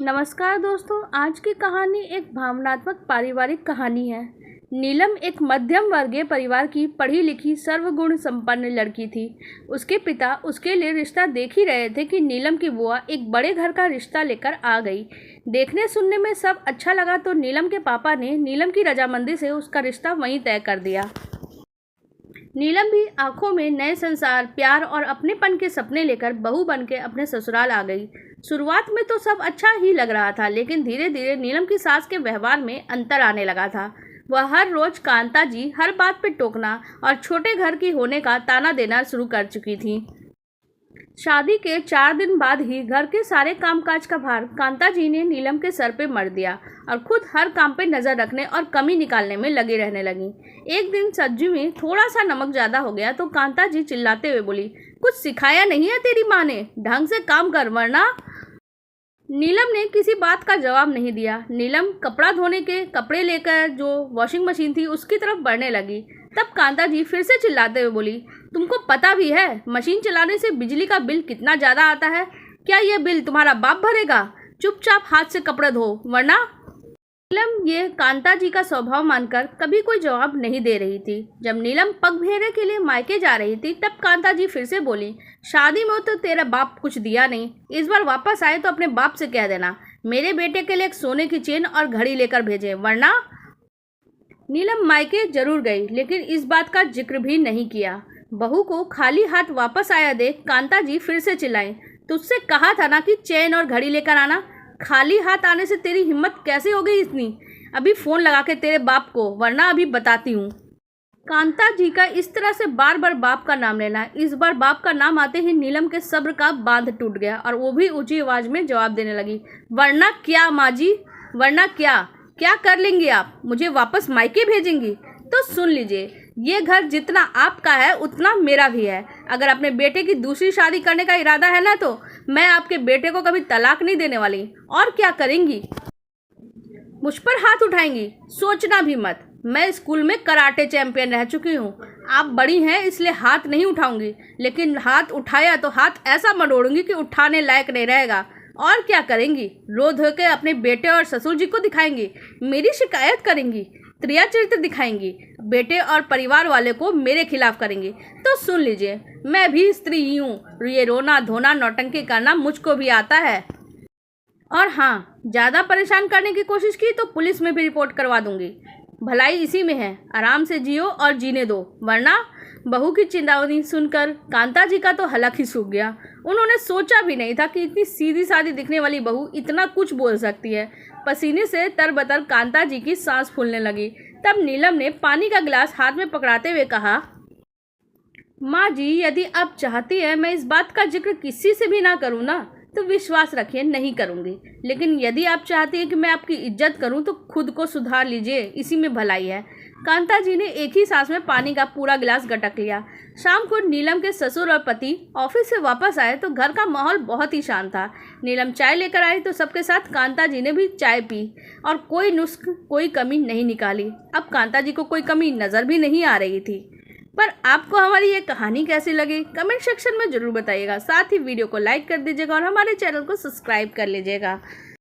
नमस्कार दोस्तों, आज की कहानी एक भावनात्मक पारिवारिक कहानी है। नीलम एक मध्यम वर्गीय परिवार की पढ़ी लिखी सर्वगुण संपन्न लड़की थी। उसके पिता उसके लिए रिश्ता देख ही रहे थे कि नीलम की बुआ एक बड़े घर का रिश्ता लेकर आ गई। देखने सुनने में सब अच्छा लगा तो नीलम के पापा ने नीलम की रजामंदी से उसका रिश्ता वहीं तय कर दिया। नीलम भी आंखों में नए संसार, प्यार और अपनेपन के सपने लेकर बहू बनके अपने ससुराल आ गई। शुरुआत में तो सब अच्छा ही लग रहा था, लेकिन धीरे धीरे नीलम की सास के व्यवहार में अंतर आने लगा था। वह हर रोज कांता जी हर बात पे टोकना और छोटे घर की होने का ताना देना शुरू कर चुकी थी। शादी के 4 दिन बाद ही घर के सारे कामकाज का भार कांता जी ने नीलम के सर पे मर दिया और खुद हर काम पे नजर रखने और कमी निकालने में लगी रहने लगी। एक दिन सब्जी में थोड़ा सा नमक ज्यादा हो गया तो कांता जी चिल्लाते हुए बोली, कुछ सिखाया नहीं है तेरी माँ ने, ढंग से काम कर वरना। नीलम ने किसी बात का जवाब नहीं दिया। नीलम कपड़ा धोने के कपड़े लेकर जो वॉशिंग मशीन थी उसकी तरफ बढ़ने लगी। तब कांता जी फिर से चिल्लाते हुए बोली, तुमको पता भी है मशीन चलाने से बिजली का बिल कितना ज़्यादा आता है? क्या ये बिल तुम्हारा बाप भरेगा? चुपचाप हाथ से कपड़े धो वरना। नीलम ये कांता जी का स्वभाव मानकर कभी कोई जवाब नहीं दे रही थी। जब नीलम पगफेरे के लिए मायके जा रही थी तब कांता जी फिर से बोली, शादी में तो तेरा बाप कुछ दिया नहीं, इस बार वापस आए तो अपने बाप से कह देना मेरे बेटे के लिए एक सोने की चेन और घड़ी लेकर भेजे वरना। नीलम मायके जरूर गई, लेकिन इस बात का जिक्र भी नहीं किया। बहू को खाली हाथ वापस आया देख कांता जी फिर से चिल्लाई, तुझसे कहा था ना कि चेन और घड़ी लेकर आना, खाली हाथ आने से तेरी हिम्मत कैसे हो गई इतनी? अभी फ़ोन लगा के तेरे बाप को वरना अभी बताती हूँ। कांता जी का इस तरह से बार बार बाप का नाम लेना, इस बार बाप का नाम आते ही नीलम के सब्र का बांध टूट गया और वो भी ऊंची आवाज़ में जवाब देने लगी, वरना क्या माँ जी, वरना क्या? क्या कर लेंगी आप? मुझे वापस मायके भेजेंगी? तो सुन लीजिए, ये घर जितना आपका है उतना मेरा भी है। अगर अपने बेटे की दूसरी शादी करने का इरादा है ना तो मैं आपके बेटे को कभी तलाक नहीं देने वाली। और क्या करेंगी? मुझ पर हाथ उठाएंगी? सोचना भी मत। मैं स्कूल में कराटे चैंपियन रह चुकी हूँ। आप बड़ी हैं इसलिए हाथ नहीं उठाऊंगी, लेकिन हाथ उठाया तो हाथ ऐसा मरोड़ूंगी कि उठाने लायक नहीं रहेगा। और क्या करेंगी? रो धो के अपने बेटे और ससुर जी को दिखाएंगी, मेरी शिकायत करेंगी, त्रिया चरित्र दिखाएंगी, बेटे और परिवार वाले को मेरे खिलाफ करेंगी। तो सुन लीजिए, मैं भी स्त्री ही हूँ, ये रोना धोना नौटंकी करना मुझको भी आता है। और हाँ, ज़्यादा परेशान करने की कोशिश की तो पुलिस में भी रिपोर्ट करवा दूंगी। भलाई इसी में है, आराम से जियो और जीने दो वरना। बहू की चेतावनी सुनकर कांता जी का तो हलक ही सूख गया। उन्होंने सोचा भी नहीं था कि इतनी सीधी सादी दिखने वाली बहू इतना कुछ बोल सकती है। पसीने से तरबतर कांता जी की सांस फूलने लगी। तब नीलम ने पानी का गिलास हाथ में पकड़ाते हुए कहा, माँ जी, यदि आप चाहती है मैं इस बात का जिक्र किसी से भी ना करूँ ना तो विश्वास रखिए नहीं करूँगी, लेकिन यदि आप चाहती है कि मैं आपकी इज्जत करूँ तो खुद को सुधार लीजिए, इसी में भलाई है। कांता जी ने एक ही सांस में पानी का पूरा गिलास गटक लिया। शाम को नीलम के ससुर और पति ऑफिस से वापस आए तो घर का माहौल बहुत ही शांत था। नीलम चाय लेकर आई तो सबके साथ कांता जी ने भी चाय पी और कोई नुस्ख, कोई कमी नहीं निकाली। अब कांता जी को कोई कमी नज़र भी नहीं आ रही थी। पर आपको हमारी ये कहानी कैसी लगी कमेंट सेक्शन में ज़रूर बताइएगा। साथ ही वीडियो को लाइक कर दीजिएगा और हमारे चैनल को सब्सक्राइब कर लीजिएगा।